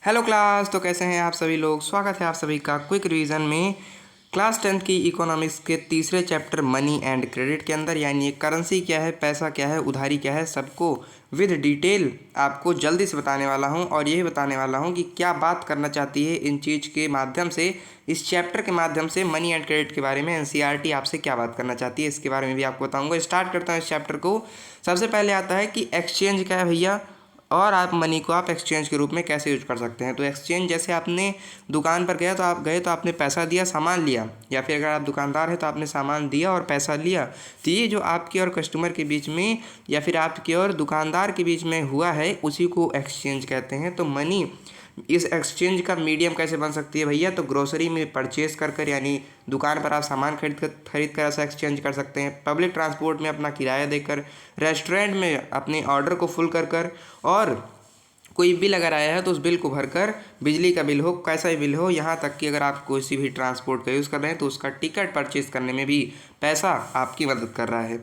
Hello class. तो कैसे हैं आप सभी लोग। स्वागत है आप सभी का क्विक रिवीजन में क्लास 10 की इकोनॉमिक्स के तीसरे चैप्टर मनी एंड क्रेडिट के अंदर, यानी ये करेंसी क्या है, पैसा क्या है, उधारी क्या है, सबको विद डिटेल आपको जल्दी से बताने वाला हूं। और यही बताने वाला हूं कि क्या बात करना चाहती है इन चीज़ के माध्यम से, इस चैप्टर के माध्यम से मनी एंड क्रेडिट के बारे में एनसीईआरटी आपसे क्या बात करना चाहती है, इसके बारे में भी आपको बताऊँगा। स्टार्ट करता हूँ इस चैप्टर को। सबसे पहले आता है कि एक्सचेंज क्या है भैया, और आप मनी को आप एक्सचेंज के रूप में कैसे यूज कर सकते हैं। तो एक्सचेंज जैसे आपने दुकान पर गया, तो आपने पैसा दिया, सामान लिया, या फिर अगर आप दुकानदार हैं तो आपने सामान दिया और पैसा लिया। तो ये जो आपके और कस्टमर के बीच में या फिर आपके और दुकानदार के बीच में हुआ है, उसी को एक्सचेंज कहते हैं। तो मनी इस एक्सचेंज का मीडियम कैसे बन सकती है भैया, तो ग्रोसरी में परचेज कर यानी दुकान पर आप सामान खरीद कर ऐसा एक्सचेंज कर सकते हैं। पब्लिक ट्रांसपोर्ट में अपना किराया देकर, रेस्टोरेंट में अपने ऑर्डर को फुल कर, और कोई बिल अगर आया है तो उस बिल को भरकर, बिजली का बिल हो, कैसा भी बिल हो, यहाँ तक कि अगर आप किसी भी ट्रांसपोर्ट का यूज़ कर रहे हैं तो उसका टिकट परचेज करने में भी पैसा आपकी मदद कर रहा है।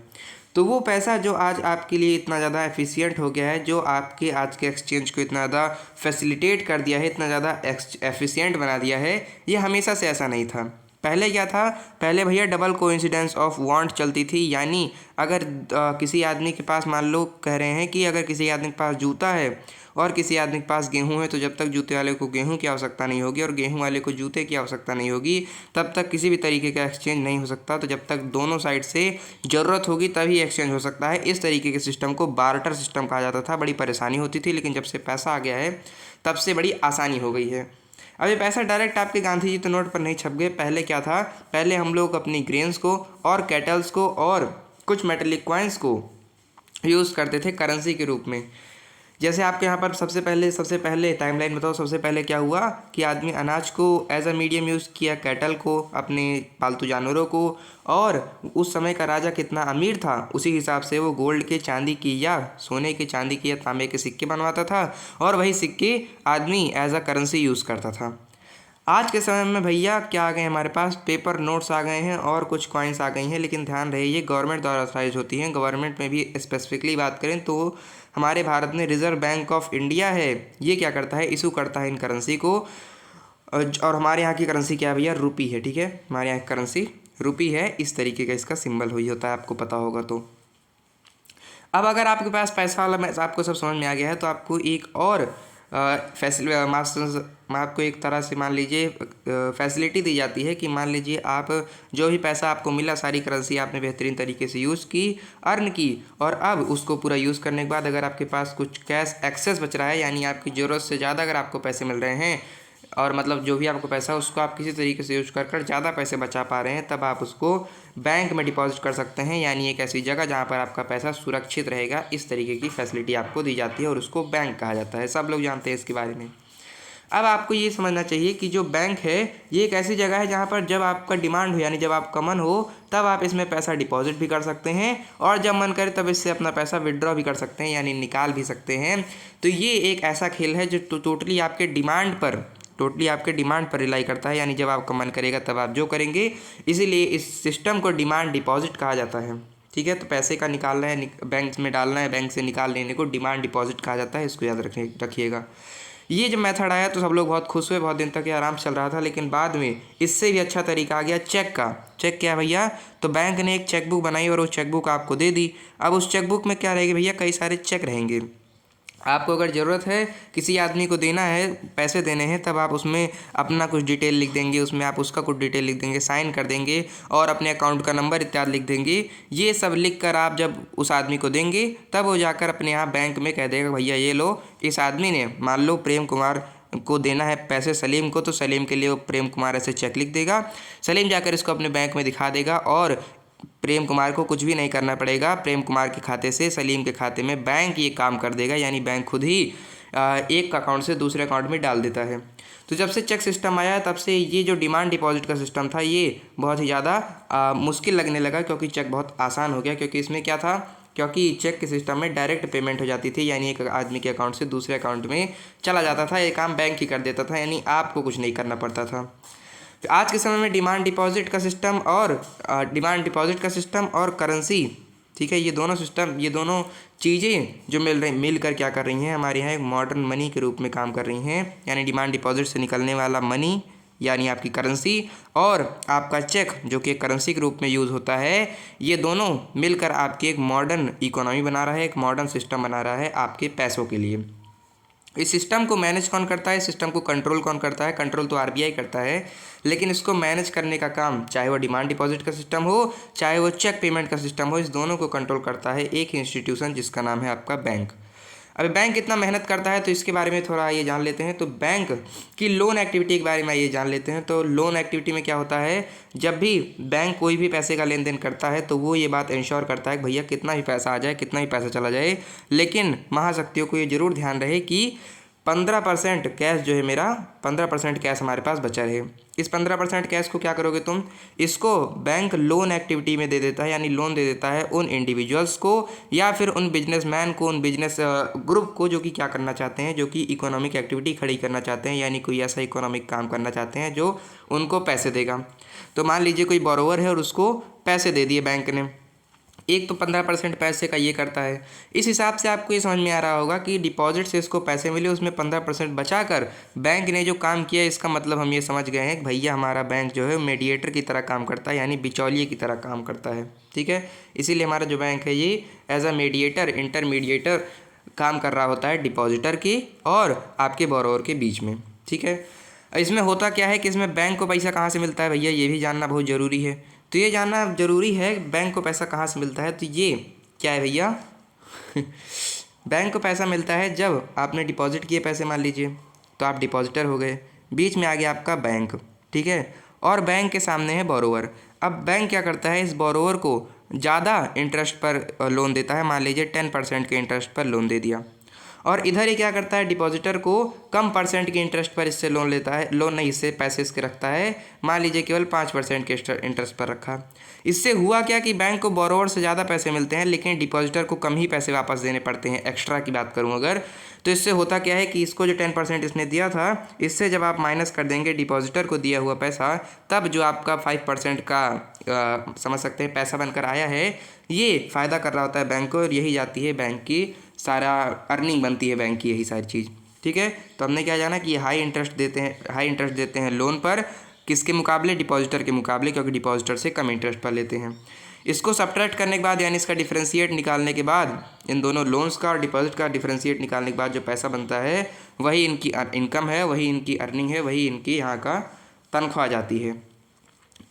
तो वो पैसा जो आज आपके लिए इतना ज़्यादा एफिशिएंट हो गया है, जो आपके आज के एक्सचेंज को इतना ज़्यादा फैसिलिटेट कर दिया है, इतना ज़्यादा एफिशिएंट बना दिया है, ये हमेशा से ऐसा नहीं था। पहले क्या था, पहले भैया डबल कोइंसिडेंस ऑफ वांट चलती थी। यानी अगर किसी आदमी के पास, मान लो कह रहे हैं कि अगर किसी आदमी के पास जूता है और किसी आदमी के पास गेहूं है, तो जब तक जूते वाले को गेहूं की आवश्यकता नहीं होगी और गेहूं वाले को जूते की आवश्यकता नहीं होगी, तब तक किसी भी तरीके का एक्सचेंज नहीं हो सकता। तो जब तक दोनों साइड से ज़रूरत होगी तभी एक्सचेंज हो सकता है। इस तरीके के सिस्टम को बार्टर सिस्टम कहा जाता था। बड़ी परेशानी होती थी, लेकिन जब से पैसा आ गया है तब से बड़ी आसानी हो गई है। अब ये पैसा डायरेक्ट आपके गांधी जी तो नोट पर नहीं छप गए। पहले क्या था, पहले हम लोग अपनी ग्रेन्स को और कैटल्स को और कुछ मेटेलिक कॉइन्स को यूज़ करते थे करेंसी के रूप में। जैसे आपके यहाँ पर सबसे पहले टाइमलाइन बताओ, सबसे पहले क्या हुआ कि आदमी अनाज को एज अ मीडियम यूज़ किया, कैटल को, अपने पालतू जानवरों को। और उस समय का राजा कितना अमीर था, उसी हिसाब से वो गोल्ड के, चांदी की, या सोने के, चांदी की या तांबे के सिक्के बनवाता था, और वही सिक्के आदमी एज अ करेंसी यूज़ करता था। आज के समय में भैया क्या आ गए, हमारे पास पेपर नोट्स आ गए हैं और कुछ कॉइन्स आ गई हैं, लेकिन ध्यान रहे ये गवर्नमेंट द्वारा ऑथराइज होती हैं। गवर्नमेंट में भी स्पेसिफिकली बात करें तो हमारे भारत में रिजर्व बैंक ऑफ इंडिया है, ये क्या करता है, इशू करता है इन करेंसी को। और हमारे यहाँ की करेंसी क्या है भैया, रुपी है। ठीक है, हमारे यहाँ की करेंसी रुपी है। इस तरीके का इसका सिंबल हुई होता है, आपको पता होगा। तो अब अगर आपके पास पैसा वाला आपको सब समझ में आ गया है, तो आपको एक और आपको एक तरह से मान लीजिए फैसिलिटी दी जाती है कि मान लीजिए आप जो भी पैसा आपको मिला, सारी करेंसी आपने बेहतरीन तरीके से यूज़ की, अर्न की, और अब उसको पूरा यूज़ करने के बाद अगर आपके पास कुछ कैश एक्सेस बच रहा है, यानी आपकी ज़रूरत से ज़्यादा अगर आपको पैसे मिल रहे हैं, और मतलब जो भी आपको पैसा उसको आप किसी तरीके से यूज कर ज़्यादा पैसे बचा पा रहे हैं, तब आप उसको बैंक में डिपॉजिट कर सकते हैं। यानी एक ऐसी जगह जहाँ पर आपका पैसा सुरक्षित रहेगा। इस तरीके की फैसिलिटी आपको दी जाती है और उसको बैंक कहा जाता है। सब लोग जानते हैं इसके बारे में। अब आपको ये समझना चाहिए कि जो बैंक है ये एक ऐसी जगह है जहाँ पर जब आपका डिमांड हो, यानी जब आपका मन हो, तब आप इसमें पैसा डिपॉजिट भी कर सकते हैं, और जब मन करे तब इससे अपना पैसा विड्रॉ भी कर सकते हैं, यानी निकाल भी सकते हैं। तो ये एक ऐसा खेल है जो टोटली आपके डिमांड पर रिलाई करता है, यानी जब आपका मन करेगा तब आप जो करेंगे। इसीलिए इस सिस्टम को डिमांड डिपॉजिट कहा जाता है। ठीक है, तो पैसे का निकालना है, बैंक में डालना है, बैंक से निकाल लेने को डिमांड डिपॉजिट कहा जाता है। इसको याद रखिएगा। ये जब मेथड आया तो सब लोग बहुत खुश हुए, बहुत दिन तक ये आराम चल रहा था, लेकिन बाद में इससे भी अच्छा तरीका आ गया चेक का। चेक क्या है भैया, तो बैंक ने एक चेकबुक बनाई और वो चेकबुक आपको दे दी। अब उस चेकबुक में क्या रहेगी भैया, कई सारे चेक रहेंगे। आपको अगर ज़रूरत है, किसी आदमी को देना है, पैसे देने हैं, तब आप उसमें अपना कुछ डिटेल लिख देंगे, उसमें आप उसका कुछ डिटेल लिख देंगे, साइन कर देंगे, और अपने अकाउंट का नंबर इत्यादि लिख देंगे। ये सब लिख कर आप जब उस आदमी को देंगे, तब वो जाकर अपने यहाँ बैंक में कह देगा, भैया ये लो, इस आदमी ने, मान लो प्रेम कुमार को देना है पैसे सलीम को, तो सलीम के लिए वो प्रेम कुमार ऐसे चेक लिख देगा। सलीम जाकर इसको अपने बैंक में दिखा देगा, और प्रेम कुमार को कुछ भी नहीं करना पड़ेगा। प्रेम कुमार के खाते से सलीम के खाते में बैंक ये काम कर देगा, यानी बैंक खुद ही एक अकाउंट से दूसरे अकाउंट में डाल देता है। तो जब से चेक सिस्टम आया, तब से ये जो डिमांड डिपॉजिट का सिस्टम था ये बहुत ही ज़्यादा मुश्किल लगने लगा, क्योंकि चेक बहुत आसान हो गया। क्योंकि इसमें क्या था, क्योंकि चेक के सिस्टम में डायरेक्ट पेमेंट हो जाती थी, यानी एक आदमी के अकाउंट से दूसरे अकाउंट में चला जाता था। ये काम बैंक ही कर देता था, यानी आपको कुछ नहीं करना पड़ता था। तो आज के समय में डिमांड डिपॉजिट का सिस्टम और करेंसी ठीक है। ये दोनों सिस्टम, ये दोनों चीज़ें जो मिल कर क्या कर रही हैं, हमारे यहाँ एक मॉडर्न मनी के रूप में काम कर रही हैं। यानी डिमांड डिपॉजिट से निकलने वाला मनी यानी आपकी करेंसी और आपका चेक जो कि करेंसी के रूप में यूज़ होता है, ये दोनों मिलकर आपकी एक मॉडर्न इकोनॉमी बना रहा है, एक मॉडर्न सिस्टम बना रहा है आपके पैसों के लिए। इस सिस्टम को मैनेज कौन करता है, सिस्टम को कंट्रोल कौन करता है? कंट्रोल तो आरबीआई करता है, लेकिन इसको मैनेज करने का काम चाहे वो डिमांड डिपॉजिट का सिस्टम हो, चाहे वो चेक पेमेंट का सिस्टम हो, इस दोनों को कंट्रोल करता है एक इंस्टीट्यूशन जिसका नाम है आपका बैंक। अब बैंक कितना मेहनत करता है तो इसके बारे में थोड़ा ये जान लेते हैं। तो बैंक की लोन एक्टिविटी के बारे में ये जान लेते हैं। तो लोन एक्टिविटी में क्या होता है, जब भी बैंक कोई भी पैसे का लेन देन करता है तो वो ये बात इंश्योर करता है कि भैया कितना ही पैसा आ जाए, कितना ही पैसा चला जाए, लेकिन महाशक्तियों को ये जरूर ध्यान रहे कि 15% कैश जो है मेरा, 15% कैश हमारे पास बचा रहे। इस 15% कैश को क्या करोगे तुम, इसको बैंक लोन एक्टिविटी में दे देता है, यानी लोन दे देता है उन इंडिविजुअल्स को या फिर उन बिजनेसमैन को, उन बिजनेस ग्रुप को जो कि क्या करना चाहते हैं, जो कि इकोनॉमिक एक्टिविटी खड़ी करना चाहते हैं, यानी कोई ऐसा इकोनॉमिक काम करना चाहते हैं जो उनको पैसे देगा। तो मान लीजिए कोई बोरोवर है और उसको पैसे दे दिए बैंक ने, एक तो 15% पैसे का ये करता है। इस हिसाब से आपको ये समझ में आ रहा होगा कि डिपॉजिट से इसको पैसे मिले, उसमें 15% बचाकर बैंक ने जो काम किया, इसका मतलब हम ये समझ गए हैं कि भैया हमारा बैंक जो है मीडिएटर की तरह काम करता है, यानी बिचौलिए की तरह काम करता है। ठीक है, इसीलिए हमारा जो बैंक है ये एज अ मीडिएटर, इंटरमीडिएटर काम कर रहा होता है डिपॉजिटर की और आपके बोरोवर के बीच में। ठीक है, इसमें होता क्या है कि इसमें बैंक को पैसा कहाँ से मिलता है भैया, ये भी जानना बहुत ज़रूरी है। तो ये जानना ज़रूरी है बैंक को पैसा कहाँ से मिलता है। तो ये क्या है भैया बैंक को पैसा मिलता है जब आपने डिपॉजिट किए पैसे, मान लीजिए, तो आप डिपॉजिटर हो गए, बीच में आ गया आपका बैंक, ठीक है, और बैंक के सामने है बोरोवर। अब बैंक क्या करता है, इस बोरोवर को ज़्यादा इंटरेस्ट पर लोन देता है, मान लीजिए 10% के इंटरेस्ट पर लोन दे दिया, और इधर ही क्या करता है, डिपॉजिटर को कम परसेंट के इंटरेस्ट पर इससे लोन लेता है, लोन नहीं, इससे पैसे इसके रखता है, मान लीजिए केवल 5% के इंटरेस्ट पर रखा। इससे हुआ क्या कि बैंक को बोरोवर से ज़्यादा पैसे मिलते हैं, लेकिन डिपॉजिटर को कम ही पैसे वापस देने पड़ते हैं। एक्स्ट्रा की बात करूँ अगर, तो इससे होता क्या है कि इसको जो 10% इसने दिया था, इससे जब आप माइनस कर देंगे डिपॉजिटर को दिया हुआ पैसा, तब जो आपका 5% का समझ सकते हैं पैसा बनकर आया है, ये फ़ायदा कर रहा होता है बैंक को, और यही जाती है बैंक की सारा अर्निंग बनती है बैंक की, यही सारी चीज़। ठीक है, तो हमने क्या जाना कि हाई इंटरेस्ट देते हैं लोन पर, किसके मुकाबले, डिपॉजिटर के मुकाबले, क्योंकि डिपॉजिटर से कम इंटरेस्ट पर लेते हैं। इसको सब्ट्रैक्ट करने के बाद, यानी इसका डिफरेंशिएट निकालने के बाद, इन दोनों लोन्स का और डिपॉजिट का डिफरेंशिएट निकालने के बाद जो पैसा बनता है, वही इनकी इनकम है, वही इनकी अर्निंग है, वही इनकी यहाँ का तनख्वाह जाती है।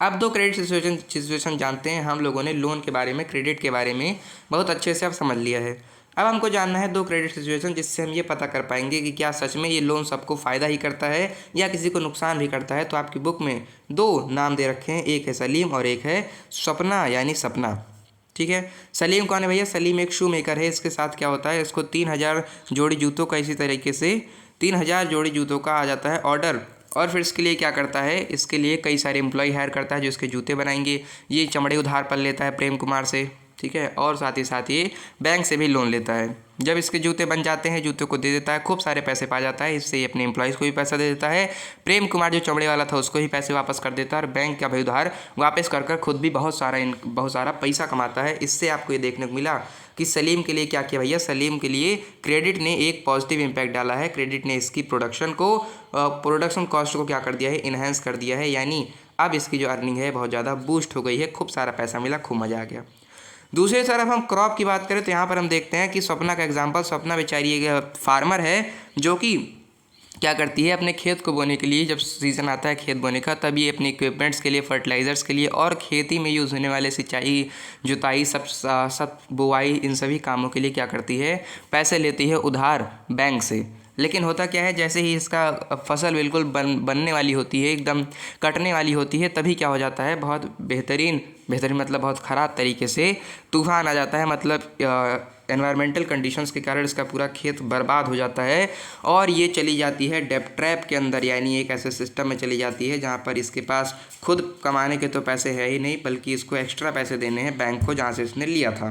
अब दो क्रेडिट सिचुएशन जानते हैं हम लोगों ने, लोन के बारे में, क्रेडिट के बारे में बहुत अच्छे से अब समझ लिया है। अब हमको जानना है दो क्रेडिट सिचुएशन, जिससे हम ये पता कर पाएंगे कि क्या सच में ये लोन सबको फ़ायदा ही करता है या किसी को नुकसान भी करता है। तो आपकी बुक में दो नाम दे रखे हैं, एक है सलीम और एक है स्वप्ना, यानी सपना। ठीक है, सलीम कौन है भैया, सलीम एक शू मेकर है। इसके साथ क्या होता है, इसको 3000 जोड़ी जूतों का, इसी तरीके से 3000 जोड़ी जूतों का आ जाता है ऑर्डर, और फिर इसके लिए क्या करता है, इसके लिए कई सारे एम्प्लॉय हायर करता है जो इसके जूते बनाएंगे। ये चमड़े उधार पर लेता है प्रेम कुमार से, ठीक है, और साथ ही बैंक से भी लोन लेता है। जब इसके जूते बन जाते हैं, जूतों को दे देता है, खूब सारे पैसे पा जाता है, इससे ये अपने एम्प्लॉयज़ को भी पैसा दे देता है, प्रेम कुमार जो चमड़े वाला था उसको ही पैसे वापस कर देता है, और बैंक का भी उधार वापस कर खुद भी बहुत सारा पैसा कमाता है। इससे आपको ये देखने को मिला कि सलीम के लिए क्या किया भैया, सलीम के लिए क्रेडिट ने एक पॉजिटिव इम्पैक्ट डाला है। क्रेडिट ने इसकी प्रोडक्शन कॉस्ट को क्या कर दिया है, इन्हेंस कर दिया है, यानी अब इसकी जो अर्निंग है बहुत ज़्यादा बूस्ट हो गई है, खूब सारा पैसा मिला, खूब मज़ा आ गया। दूसरी तरफ हम क्रॉप की बात करें तो यहाँ पर हम देखते हैं कि स्वप्ना का एग्जांपल, स्वप्ना बेचारी एक फार्मर है जो कि क्या करती है, अपने खेत को बोने के लिए, जब सीज़न आता है खेत बोने का, तब ये अपने इक्विपमेंट्स के लिए, फर्टिलाइज़र्स के लिए और खेती में यूज़ होने वाले सिंचाई, जुताई, सब बुआई, इन सभी कामों के लिए क्या करती है, पैसे लेती है उधार बैंक से। लेकिन होता क्या है, जैसे ही इसका फसल बिल्कुल बनने वाली होती है, एकदम कटने वाली होती है, तभी क्या हो जाता है, बहुत बेहतरीन मतलब बहुत ख़राब तरीके से तूफान आ जाता है, मतलब एनवायरमेंटल कंडीशंस के कारण इसका पूरा खेत बर्बाद हो जाता है, और ये चली जाती है डेब्ट ट्रैप के अंदर, यानी एक ऐसे सिस्टम में चली जाती है जहाँ पर इसके पास खुद कमाने के तो पैसे है ही नहीं, बल्कि इसको एक्स्ट्रा पैसे देने हैं बैंक को जहाँ से इसने लिया था।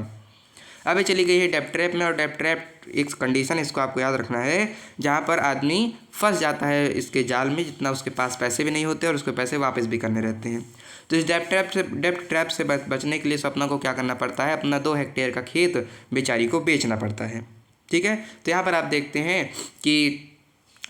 अब ये चली गई है डेब्ट ट्रैप में, और डेब्ट ट्रैप एक कंडीशन, इसको आपको याद रखना है, जहाँ पर आदमी फंस जाता है इसके जाल में, जितना उसके पास पैसे भी नहीं होते और उसको पैसे वापस भी करने रहते हैं। तो इस डेब्ट ट्रैप से बचने के लिए स्वप्ना को क्या करना पड़ता है, अपना 2 हेक्टेयर का खेत बेचारी को बेचना पड़ता है। ठीक है, तो यहाँ पर आप देखते हैं कि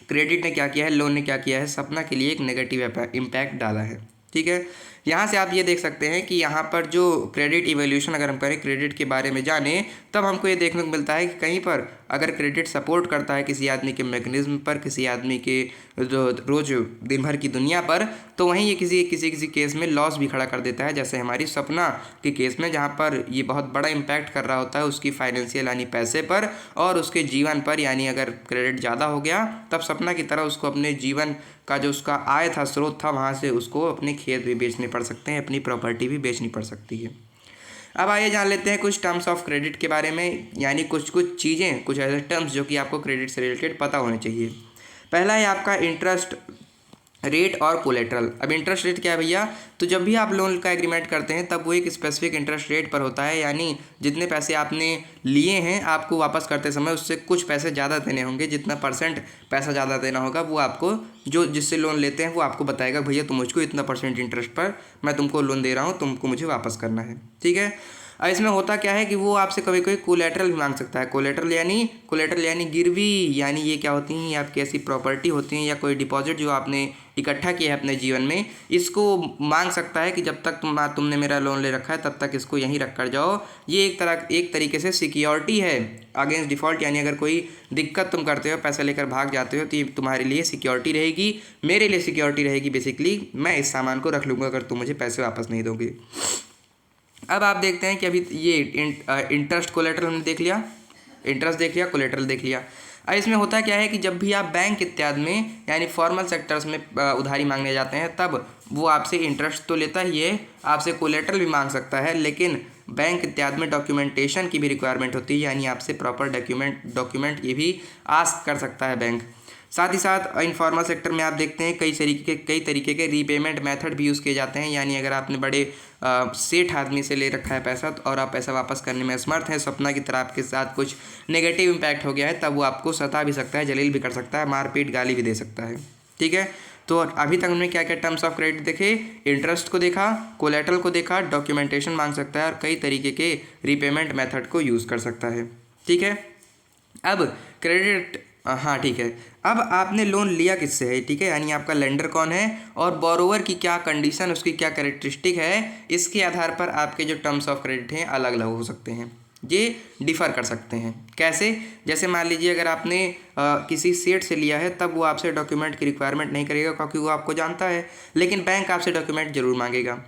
क्रेडिट ने क्या किया है, लोन ने क्या किया है, सपना के लिए एक नेगेटिव इम्पैक्ट डाला है। ठीक है, यहाँ से आप ये देख सकते हैं कि यहाँ पर जो क्रेडिट इवोल्यूशन अगर हम करें, क्रेडिट के बारे में जानें, तब हमको ये देखने को मिलता है कि कहीं पर अगर क्रेडिट सपोर्ट करता है किसी आदमी के मैकेनिज्म पर, किसी आदमी के जो रोज़ दिन भर की दुनिया पर, तो वहीं ये किसी केस में लॉस भी खड़ा कर देता है, जैसे हमारी सपना के केस में, जहाँ पर ये बहुत बड़ा इम्पैक्ट कर रहा होता है उसकी फाइनेंशियल यानी पैसे पर और उसके जीवन पर। यानी अगर क्रेडिट ज़्यादा हो गया तब सपना की तरह उसको अपने जीवन का जो उसका आय था, स्रोत था, वहाँ से उसको अपने खेत भी बेचने पड़ सकते हैं, अपनी प्रॉपर्टी भी बेचनी पड़ सकती है। अब आइए जान लेते हैं कुछ टर्म्स ऑफ क्रेडिट के बारे में, यानी कुछ चीज़ें, कुछ ऐसे टर्म्स जो कि आपको क्रेडिट से रिलेटेड पता होने चाहिए। पहला है आपका इंटरेस्ट रेट और कोलेट्रल। अब इंटरेस्ट रेट क्या है भैया, तो जब भी आप लोन का एग्रीमेंट करते हैं तब वो एक स्पेसिफिक इंटरेस्ट रेट पर होता है, यानी जितने पैसे आपने लिए हैं आपको वापस करते समय उससे कुछ पैसे ज़्यादा देने होंगे, जितना परसेंट पैसा ज़्यादा देना होगा वो आपको, जो जिससे लोन लेते हैं वो आपको बताएगा, भैया तुम मुझको इतना परसेंट इंटरेस्ट पर मैं तुमको लोन दे रहा हूँ, तुमको मुझे वापस करना है। ठीक है, इसमें होता क्या है कि वो आपसे कभी कभी कोलेट्रल भी मांग सकता है। कोलेट्रल यानी गिरवी, यानी ये क्या होती हैं, ये आपकी ऐसी प्रॉपर्टी होती हैं या कोई डिपॉजिट जो आपने इकट्ठा किया है अपने जीवन में, इसको मांग सकता है कि जब तक तुमने मेरा लोन ले रखा है तब तक इसको यहीं रख कर जाओ। ये एक तरीके से सिक्योरिटी है अगेंस्ट डिफ़ॉल्ट, यानी अगर कोई दिक्कत तुम करते हो, पैसा लेकर भाग जाते हो, तो ये तुम्हारे लिए सिक्योरिटी रहेगी, मेरे लिए सिक्योरिटी रहेगी। बेसिकली मैं इस सामान को रख लूँगा अगर तुम मुझे पैसे वापस नहीं दोगे। अब आप देखते हैं कि अभी ये इंटरेस्ट कोलेट्रल हमने देख लिया, इंटरेस्ट देख लिया, कोलेट्रल देख लिया। अब इसमें होता क्या है कि जब भी आप बैंक इत्यादि में यानी फॉर्मल सेक्टर्स में उधारी मांगने जाते हैं तब वो आपसे इंटरेस्ट तो लेता ही है, आपसे कोलेट्रल भी मांग सकता है, लेकिन बैंक इत्यादि में डॉक्यूमेंटेशन की भी रिक्वायरमेंट होती है, यानी आपसे प्रॉपर डॉक्यूमेंट ये भी आस्क कर सकता है बैंक। साथ ही साथ इनफॉर्मल सेक्टर में आप देखते हैं कई तरीके के रीपेमेंट मेथड भी यूज़ किए जाते हैं, यानी अगर आपने बड़े सेठ आदमी से ले रखा है पैसा और आप पैसा वापस करने में असमर्थ हैं, सपना की तरह आपके साथ कुछ नेगेटिव इम्पैक्ट हो गया है, तब वो आपको सता भी सकता है, जलील भी कर सकता है, मारपीट गाली भी दे सकता है। ठीक है, तो अभी तक हमने क्या क्या टर्म्स ऑफ क्रेडिट देखे, इंटरेस्ट को देखा, कोलेट्रल को देखा, डॉक्यूमेंटेशन मांग सकता है और कई तरीके के रीपेमेंट मेथड को यूज़ कर सकता है। ठीक है, अब क्रेडिट, हाँ ठीक है, अब आपने लोन लिया किससे है, ठीक है, यानी आपका लेंडर कौन है और बोरोवर की क्या कंडीशन, उसकी क्या कैरेक्टरिस्टिक है, इसके आधार पर आपके जो टर्म्स ऑफ क्रेडिट हैं अलग अलग हो सकते हैं, ये डिफ़र कर सकते हैं। कैसे, जैसे मान लीजिए अगर आपने किसी सेठ से लिया है तब वो आपसे डॉक्यूमेंट की रिक्वायरमेंट नहीं करेगा क्योंकि वो आपको जानता है, लेकिन बैंक आपसे डॉक्यूमेंट जरूर मांगेगा।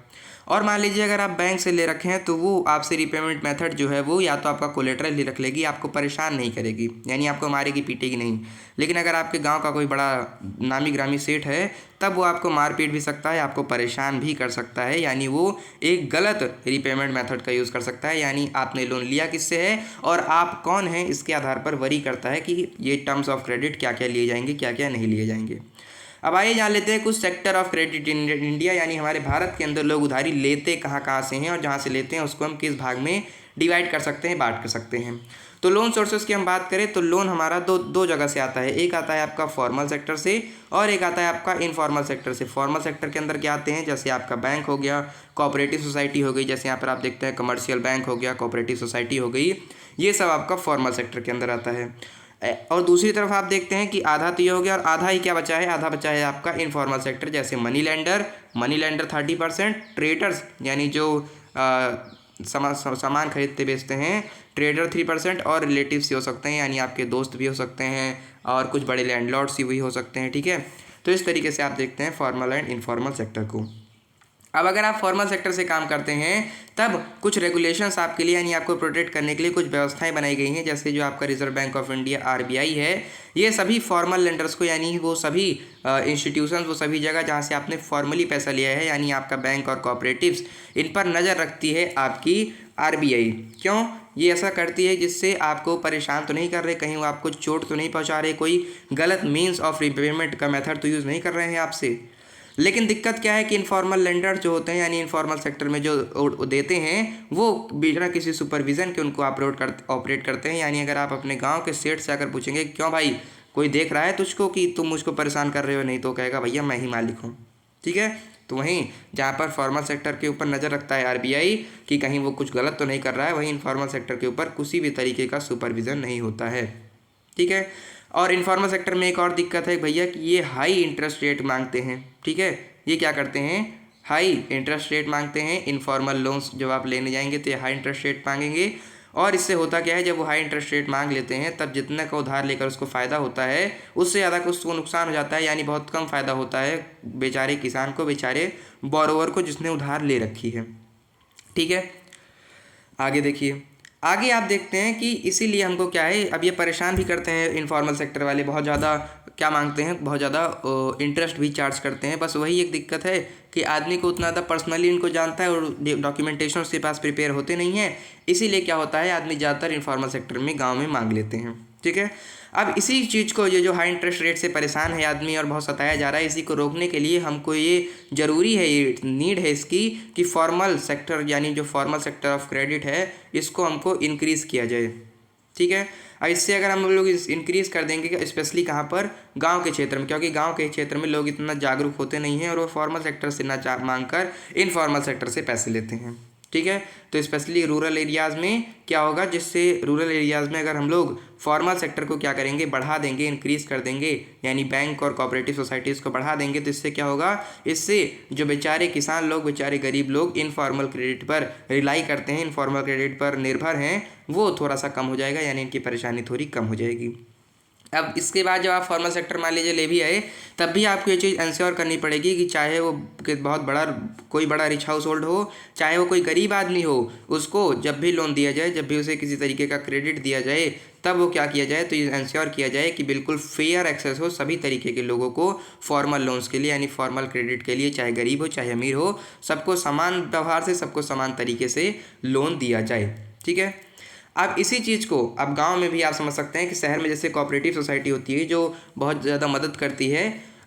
और मान लीजिए अगर आप बैंक से ले रखे हैं तो वो आपसे रीपेमेंट मेथड जो है वो या तो आपका कोलेट्रल ही रख लेगी, आपको परेशान नहीं करेगी, यानी आपको मारेगी पीटेगी नहीं। लेकिन अगर आपके गांव का कोई बड़ा नामी ग्रामी सेठ है तब वो आपको मार पीट भी सकता है, आपको परेशान भी कर सकता है, यानी वो एक गलत रीपेमेंट मेथड का यूज़ कर सकता है। यानी आपने लोन लिया किससे है और आप कौन हैं इसके आधार पर वरी करता है कि ये टर्म्स ऑफ क्रेडिट क्या क्या लिए जाएंगे, क्या क्या नहीं लिए जाएंगे। अब आइए जान लेते हैं कुछ sector of credit in India, यानी हमारे भारत के अंदर लोग उधारी लेते कहाँ से हैं और जहाँ से लेते हैं उसको हम किस भाग में डिवाइड कर सकते हैं, बांट कर सकते हैं। तो लोन सोर्सेस की हम बात करें तो लोन हमारा दो जगह से आता है, एक आता है आपका फॉर्मल सेक्टर से और एक आता है आपका इनफॉर्मल सेक्टर से। फॉर्मल सेक्टर के अंदर क्या आते हैं, जैसे आपका बैंक हो गया, कोऑपरेटिव सोसाइटी हो गई, जैसे यहाँ पर आप देखते हैं कमर्शियल बैंक हो गया, कोऑपरेटिव सोसाइटी हो गई, ये सब आपका फॉर्मल सेक्टर के अंदर आता है। और दूसरी तरफ आप देखते हैं कि आधा तो ये हो गया और आधा ही क्या बचा है, आधा बचा है आपका इनफॉर्मल सेक्टर, जैसे मनी लेंडर 30%, ट्रेडर्स यानी जो सामान खरीदते बेचते हैं, ट्रेडर 3% और रिलेटिव्स हो सकते हैं, यानी आपके दोस्त भी हो सकते हैं और कुछ बड़े लैंडलॉर्ड्स भी हो सकते हैं। ठीक है, तो इस तरीके से आप देखते हैं फॉर्मल एंड इनफॉर्मल सेक्टर को। अब अगर आप फॉर्मल सेक्टर से काम करते हैं तब कुछ रेगुलेशंस आपके लिए यानी आपको प्रोटेक्ट करने के लिए कुछ व्यवस्थाएं बनाई गई हैं, जैसे जो आपका reserve bank of India RBI है, ये सभी फॉर्मल लेंडर्स को यानी वो सभी इंस्टीट्यूशंस, वो सभी जगह जहां से आपने फॉर्मली पैसा लिया है यानी आपका बैंक और कोऑपरेटिव्स, इन पर नज़र रखती है आपकी RBI। क्यों ये ऐसा करती है, जिससे आपको परेशान तो नहीं कर रहे, कहीं वो आपको चोट तो नहीं पहुँचा रहे, कोई गलत मीन्स ऑफ रिपेमेंट का मेथड तो यूज़ नहीं कर रहे हैं आपसे। लेकिन दिक्कत क्या है कि इनफॉर्मल लेंडर जो होते हैं यानी इनफॉर्मल सेक्टर में जो देते हैं वो बिना किसी सुपरविज़न के उनको ऑपरेट करते हैं। यानी अगर आप अपने गांव के सेठ से आकर पूछेंगे क्यों भाई कोई देख रहा है तुझको कि तुम मुझको परेशान कर रहे हो, नहीं तो कहेगा भैया मैं ही मालिक हूँ। ठीक है, तो वहीं जहाँ पर फॉर्मल सेक्टर के ऊपर नज़र रखता है आरबीआई कि कहीं वो कुछ गलत तो नहीं कर रहा है, वहीं इनफॉर्मल सेक्टर के ऊपर किसी भी तरीके का सुपरविज़न नहीं होता है। ठीक है, और इनफॉर्मल सेक्टर में एक और दिक्कत है भैया कि ये हाई इंटरेस्ट रेट मांगते हैं। ठीक है, ये क्या करते हैं, हाई इंटरेस्ट रेट मांगते हैं। इनफॉर्मल लोन्स जब आप लेने जाएंगे तो ये हाई इंटरेस्ट रेट मांगेंगे, और इससे होता क्या है, जब वो हाई इंटरेस्ट रेट मांग लेते हैं तब जितना का उधार लेकर उसको फ़ायदा होता है उससे ज़्यादा का उसको नुकसान हो जाता है। यानी बहुत कम फ़ायदा होता है बेचारे किसान को, बेचारे बोरोवर को जिसने उधार ले रखी है। ठीक है, आगे देखिए, आगे आप देखते हैं कि इसीलिए हमको क्या है, अब ये परेशान भी करते हैं इनफॉर्मल सेक्टर वाले, बहुत ज़्यादा क्या मांगते हैं, बहुत ज़्यादा इंटरेस्ट भी चार्ज करते हैं। बस वही एक दिक्कत है कि आदमी को उतना ज़्यादा पर्सनली इनको जानता है और डॉक्यूमेंटेशन उसके पास प्रिपेयर होते नहीं हैं, इसीलिए क्या होता है आदमी ज़्यादातर इनफॉर्मल सेक्टर में गाँव में मांग लेते हैं। ठीक है, अब इसी चीज़ को ये जो हाई इंटरेस्ट रेट से परेशान है आदमी और बहुत सताया जा रहा है, इसी को रोकने के लिए हमको ये ज़रूरी है, ये नीड है इसकी कि फॉर्मल सेक्टर यानी जो फॉर्मल सेक्टर ऑफ क्रेडिट है इसको हमको इंक्रीज़ किया जाए। ठीक है, अब इससे अगर हम लोग इंक्रीज़ कर देंगे स्पेशली कहाँ पर, गांव के क्षेत्र में, क्योंकि गांव के क्षेत्र में लोग इतना जागरूक होते नहीं हैं और वो फॉर्मल सेक्टर से ना मांग कर इनफॉर्मल सेक्टर से पैसे लेते हैं। ठीक है, तो स्पेशली रूरल एरियाज़ में क्या होगा, जिससे रूरल एरियाज़ में अगर हम लोग फॉर्मल सेक्टर को क्या करेंगे, बढ़ा देंगे, इंक्रीज़ कर देंगे, यानी बैंक और कोऑपरेटिव सोसाइटीज़ को बढ़ा देंगे, तो इससे क्या होगा, इससे जो बेचारे किसान लोग, बेचारे गरीब लोग इनफॉर्मल क्रेडिट पर रिलाई करते हैं, इनफॉर्मल क्रेडिट पर निर्भर हैं, वो थोड़ा सा कम हो जाएगा, यानी इनकी परेशानी थोड़ी कम हो जाएगी। अब इसके बाद जब आप फॉर्मल सेक्टर मान लीजिए ले भी आए, तब भी आपको ये चीज़ इंश्योर करनी पड़ेगी कि चाहे वो बहुत बड़ा कोई बड़ा रिच हाउस होल्ड हो, चाहे वो कोई गरीब आदमी हो, उसको जब भी लोन दिया जाए, जब भी उसे किसी तरीके का क्रेडिट दिया जाए, तब वो क्या किया जाए, तो ये इंश्योर किया जाए कि बिल्कुल फेयर एक्सेस हो सभी तरीके के लोगों को फॉर्मल लोन्स के लिए, यानी फॉर्मल क्रेडिट के लिए, चाहे गरीब हो चाहे अमीर हो, सबको समान व्यवहार से, सबको समान तरीके से लोन दिया जाए। ठीक है, अब इसी चीज़ को अब गांव में भी आप समझ सकते हैं कि शहर में जैसे कोऑपरेटिव सोसाइटी होती है जो बहुत ज़्यादा मदद करती है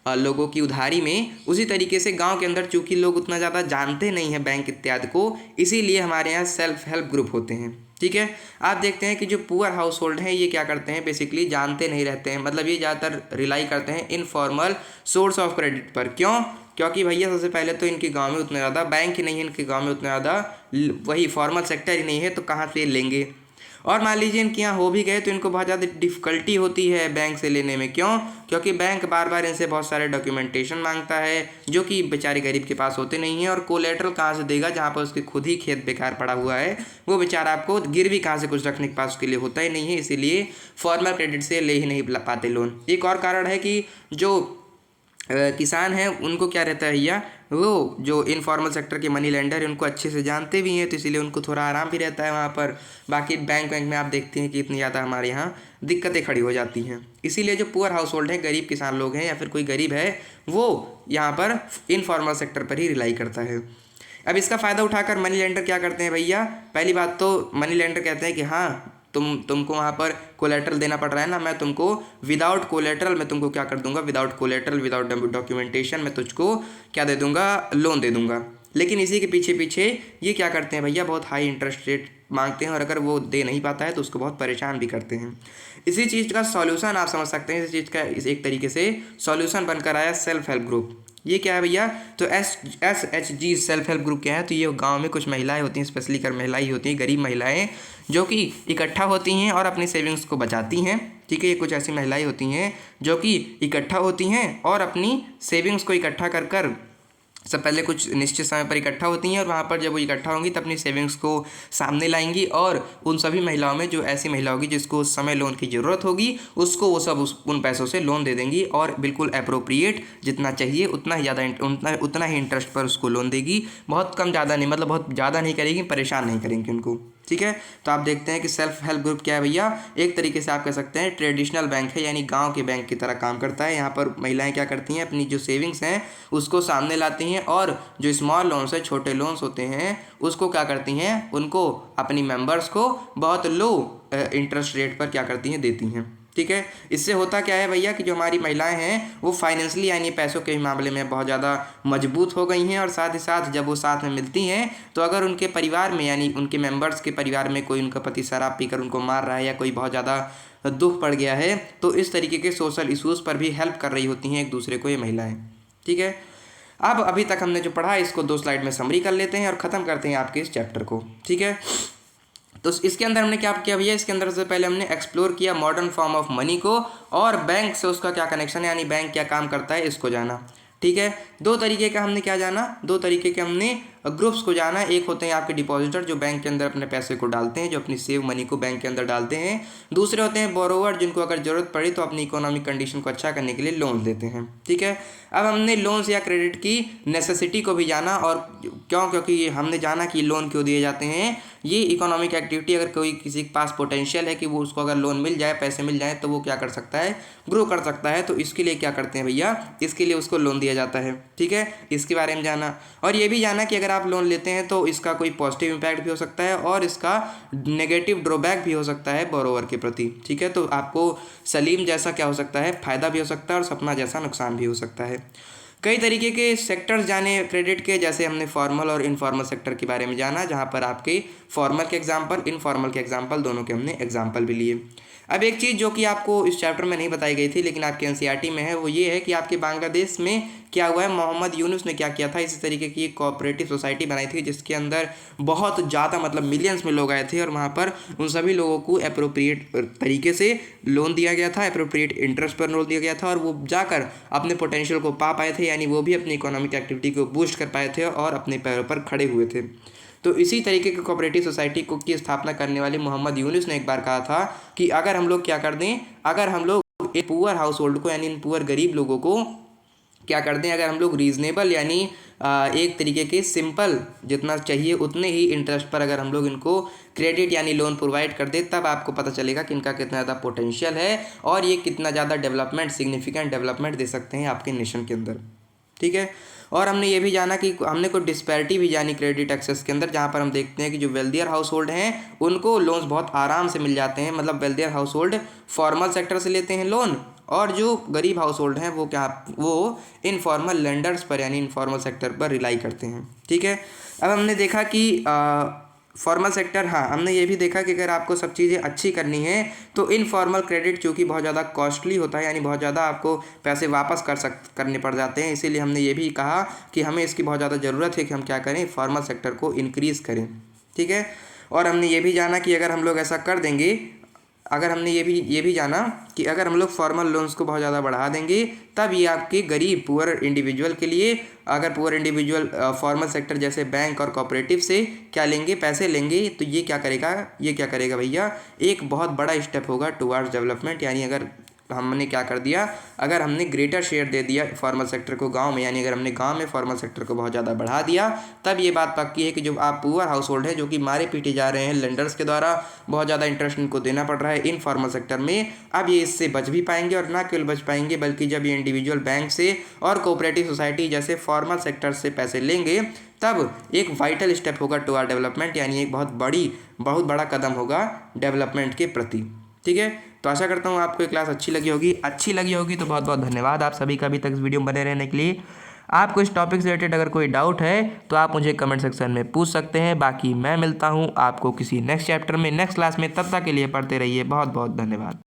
लोगों की उधारी में, उसी तरीके से गांव के अंदर चूंकि लोग उतना ज़्यादा जानते नहीं हैं बैंक इत्यादि को, इसीलिए हमारे यहाँ सेल्फ हेल्प ग्रुप होते हैं। ठीक है, आप देखते हैं कि जो पुअर हाउस होल्ड हैं ये क्या करते हैं, बेसिकली जानते नहीं रहते हैं, मतलब ये ज़्यादातर रिलाई करते हैं इनफॉर्मल सोर्स ऑफ क्रेडिट पर। क्यों, क्योंकि भैया सबसे पहले तो इनके गांव में उतना ज़्यादा बैंक ही नहीं है, इनके गांव में उतना ज़्यादा वही फॉर्मल सेक्टर ही नहीं है, तो कहाँ से लेंगे। और मान लीजिए इनके यहाँ हो भी गए तो इनको बहुत ज़्यादा डिफ़िकल्टी होती है बैंक से लेने में। क्यों, क्योंकि बैंक बार बार इनसे बहुत सारे डॉक्यूमेंटेशन मांगता है जो कि बेचारे गरीब के पास होते नहीं हैं, और कोलेटरल कहाँ से देगा जहाँ पर उसके खुद ही खेत बेकार पड़ा हुआ है, वो बेचारा आपको गिरवी कहाँ से कुछ रखने के पास उसके लिए होता ही नहीं है, इसीलिए फॉर्मल क्रेडिट से ले ही नहीं पाते लोन। एक और कारण है कि जो किसान हैं उनको क्या रहता है भैया, वो जो इनफॉर्मल सेक्टर के मनी लेंडर उनको अच्छे से जानते भी हैं, तो इसीलिए उनको थोड़ा आराम भी रहता है वहाँ पर। बाकी बैंक में आप देखते हैं कि इतनी ज़्यादा हमारे यहाँ दिक्कतें खड़ी हो जाती हैं, इसीलिए जो पुअर हाउस होल्ड है, गरीब किसान लोग हैं या फिर कोई गरीब है, वो यहाँ पर इनफॉर्मल सेक्टर पर ही रिलाई करता है। अब इसका फ़ायदा उठाकर मनी लेंडर क्या करते हैं भैया, पहली बात तो मनी लेंडर कहते हैं कि हाँ तुमको वहाँ पर कोलेटरल देना पड़ रहा है ना, मैं तुमको विदाउट कोलेटरल मैं तुमको क्या कर दूंगा, विदाउट कोलेटरल विदाउट डॉक्यूमेंटेशन मैं तुझको क्या दे दूंगा, लोन दे दूंगा। लेकिन इसी के पीछे पीछे ये क्या करते हैं भैया, बहुत हाई इंटरेस्ट रेट मांगते हैं, और अगर वो दे नहीं पाता है तो उसको बहुत परेशान भी करते हैं। इसी चीज़ का सॉल्यूशन आप समझ सकते हैं, इसी चीज़ का एक तरीके से सॉल्यूशन बनकर आया सेल्फ हेल्प ग्रुप। ये क्या है भैया, तो SHG सेल्फ हेल्प ग्रुप क्या है, तो ये गांव में कुछ महिलाएं होती हैं, स्पेशली कर महिलाएं होती हैं, गरीब महिलाएं जो कि इकट्ठा होती हैं और अपनी सेविंग्स को बचाती हैं। ठीक है, ये कुछ ऐसी महिलाएं होती हैं जो कि इकट्ठा होती हैं और अपनी सेविंग्स को इकट्ठा कर कर सब पहले कुछ निश्चित समय पर इकट्ठा होती हैं, और वहाँ पर जब वो इकट्ठा होंगी तब अपनी सेविंग्स को सामने लाएंगी, और उन सभी महिलाओं में जो ऐसी महिला होगी जिसको उस समय लोन की ज़रूरत होगी, उसको वो सब उन पैसों से लोन दे देंगी, और बिल्कुल अप्रोप्रिएट जितना चाहिए उतना ही ज़्यादा उतना ही इंटरेस्ट पर उसको लोन देगी। बहुत कम ज़्यादा नहीं, मतलब बहुत ज़्यादा नहीं करेगी, परेशान नहीं करेंगी उनको। ठीक है, तो आप देखते हैं कि सेल्फ हेल्प ग्रुप क्या है भैया, एक तरीके से आप कह सकते हैं ट्रेडिशनल बैंक है, यानी गांव के बैंक की तरह काम करता है। यहाँ पर महिलाएं क्या करती हैं, अपनी जो सेविंग्स हैं उसको सामने लाती हैं, और जो स्मॉल लोन्स है, छोटे लोन्स होते हैं, उसको क्या करती हैं, उनको अपनी मेंबर्स को बहुत लो इंटरेस्ट रेट पर क्या करती हैं, देती हैं। ठीक है। इससे होता क्या है भैया कि जो हमारी महिलाएं हैं वो फाइनेंशियली यानी पैसों के मामले में बहुत ज़्यादा मजबूत हो गई हैं, और साथ ही साथ जब वो साथ में मिलती हैं तो अगर उनके परिवार में यानी उनके मेंबर्स के परिवार में कोई उनका पति शराब पीकर उनको मार रहा है या कोई बहुत ज़्यादा दुख पड़ गया है तो इस तरीके के सोशल इश्यूज़ पर भी हेल्प कर रही होती हैं एक दूसरे को ये महिलाएँ, ठीक है। अब अभी तक हमने जो पढ़ा इसको 2 स्लाइड में समरी कर लेते हैं और ख़त्म करते हैं आपके इस चैप्टर को, ठीक है। तो इसके अंदर हमने क्या किया भैया, इसके अंदर सबसे पहले हमने एक्सप्लोर किया मॉडर्न फॉर्म ऑफ मनी को और बैंक से उसका क्या कनेक्शन है यानी बैंक क्या काम करता है इसको जाना, ठीक है। 2 तरीके का हमने क्या जाना, 2 तरीके के हमने ग्रुप्स को जाना। एक होते हैं आपके डिपॉजिटर जो बैंक के अंदर अपने पैसे को डालते हैं, जो अपनी सेव मनी को बैंक के अंदर डालते हैं। दूसरे होते हैं बोरोवर जिनको अगर ज़रूरत पड़ी तो अपनी इकोनॉमिक कंडीशन को अच्छा करने के लिए लोन देते हैं, ठीक है। अब हमने लोन्स या क्रेडिट की नेसेसिटी को भी जाना, और क्योंकि हमने जाना कि लोन क्यों दिए जाते हैं। ये इकोनॉमिक एक्टिविटी अगर कोई किसी के पास पोटेंशियल है कि वो उसको अगर लोन मिल जाए, पैसे मिल जाए तो वो क्या कर सकता है, ग्रो कर सकता है। तो इसके लिए क्या करते हैं भैया, इसके लिए उसको लोन दिया जाता है, ठीक है। इसके बारे में जाना, और ये भी जाना कि अगर आप लोन लेते हैं तो इसका कोई पॉजिटिव इम्पैक्ट भी हो सकता है और इसका नेगेटिव ड्रॉबैक भी हो सकता है बोरोवर के प्रति, ठीक है। तो आपको सलीम जैसा क्या हो सकता है, फ़ायदा भी हो सकता है और सपना जैसा नुकसान भी हो सकता है। कई तरीके के सेक्टर्स जाने क्रेडिट के, जैसे हमने फॉर्मल और इनफॉर्मल सेक्टर के बारे में जाना, जहाँ पर आपके फॉर्मल के एग्जाम्पल, इनफॉर्मल के एग्जाम्पल, दोनों के हमने एग्जाम्पल भी लिए। अब एक चीज़ जो कि आपको इस चैप्टर में नहीं बताई गई थी लेकिन आपके एनसीईआरटी में है, वो ये है कि आपके बांग्लादेश में क्या हुआ है, मोहम्मद यूनुस ने क्या किया था, इसी तरीके की एक कोऑपरेटिव सोसाइटी बनाई थी जिसके अंदर बहुत ज़्यादा मतलब मिलियंस में लोग आए थे, और वहाँ पर उन सभी लोगों को अप्रोप्रिएट तरीके से लोन दिया गया था, अप्रोप्रिएट इंटरेस्ट पर लोन दिया गया था, और वो जाकर अपने पोटेंशियल को पा पाए थे, यानी वो भी अपनी इकोनॉमिक एक्टिविटी को बूस्ट कर पाए थे और अपने पैरों पर खड़े हुए थे। तो इसी तरीके की कोऑपरेटिव सोसाइटी को की स्थापना करने वाले मोहम्मद यूनुस ने एक बार कहा था कि अगर हम लोग क्या कर दें, अगर हम लोग एक पुअर हाउस होल्ड को यानी इन पुअर गरीब लोगों को क्या कर दें, अगर हम लोग रीज़नेबल यानी एक तरीके के सिंपल जितना चाहिए उतने ही इंटरेस्ट पर अगर हम लोग इनको क्रेडिट यानी लोन प्रोवाइड कर दे, तब आपको पता चलेगा कि इनका कितना ज़्यादा पोटेंशियल है और ये कितना ज़्यादा डेवलपमेंट, सिग्निफिकेंट डेवलपमेंट दे सकते हैं आपके नेशन के अंदर, ठीक है। और हमने ये भी जाना कि हमने कोई डिस्पैरिटी भी जानी क्रेडिट एक्सेस के अंदर, जहाँ पर हम देखते हैं कि जो वेल्दियर हाउस होल्ड हैं उनको लोन्स बहुत आराम से मिल जाते हैं। मतलब wealthier house hold formal sector से लेते हैं लोन, और जो गरीब हाउस होल्ड हैं वो इनफॉर्मल लेंडर्स पर यानी इनफॉर्मल सेक्टर पर रिलाई करते हैं, ठीक है। अब हमने देखा कि फॉर्मल सेक्टर, हाँ हमने ये भी देखा कि अगर आपको सब चीज़ें अच्छी करनी है तो इनफॉर्मल क्रेडिट चूँकि बहुत ज़्यादा कॉस्टली होता है, यानी बहुत ज़्यादा आपको पैसे वापस करने पड़ जाते हैं, इसीलिए हमने ये भी कहा कि हमें इसकी बहुत ज़्यादा ज़रूरत है कि हम क्या करें, फॉर्मल सेक्टर को इंक्रीज़ करें, ठीक है। और हमने ये भी जाना कि अगर हम लोग ऐसा कर देंगे, अगर हमने ये भी जाना कि अगर हम लोग फॉर्मल लोन्स को बहुत ज़्यादा बढ़ा देंगे तब ये आपके गरीब पुअर इंडिविजुअल के लिए, अगर पुअर इंडिविजुअल फॉर्मल सेक्टर जैसे बैंक और कोऑपरेटिव से क्या लेंगे, पैसे लेंगे, तो ये क्या करेगा भैया, एक बहुत बड़ा स्टेप होगा टुवर्ड्स डेवलपमेंट। यानी अगर हमने क्या कर दिया, अगर हमने ग्रेटर शेयर दे दिया फॉर्मल सेक्टर को गांव में, यानी अगर हमने गांव में फॉर्मल सेक्टर को बहुत ज़्यादा बढ़ा दिया, तब ये बात पक्की है कि जो आप पुअर हाउस होल्ड है जो कि मारे पीटे जा रहे हैं लेंडर्स के द्वारा, बहुत ज़्यादा इंटरेस्ट इनको देना पड़ रहा है इन फॉर्मल सेक्टर में, अब ये इससे बच भी पाएंगे, और ना केवल बच पाएंगे बल्कि जब ये इंडिविजुअल बैंक से और कोऑपरेटिव सोसाइटी जैसे फॉर्मल सेक्टर से पैसे लेंगे तब एक वाइटल स्टेप होगा टू आर डेवलपमेंट, यानी एक बहुत बड़ा कदम होगा डेवलपमेंट के प्रति, ठीक है। तो आशा करता हूँ आपको ये क्लास अच्छी लगी होगी तो बहुत बहुत धन्यवाद आप सभी का अभी तक इस वीडियो में बने रहने के लिए। आपको इस टॉपिक से रिलेटेड अगर कोई डाउट है तो आप मुझे कमेंट सेक्शन में पूछ सकते हैं। बाकी मैं मिलता हूँ आपको किसी नेक्स्ट चैप्टर में नेक्स्ट क्लास में, तब तक के लिए पढ़ते रहिए। बहुत बहुत धन्यवाद।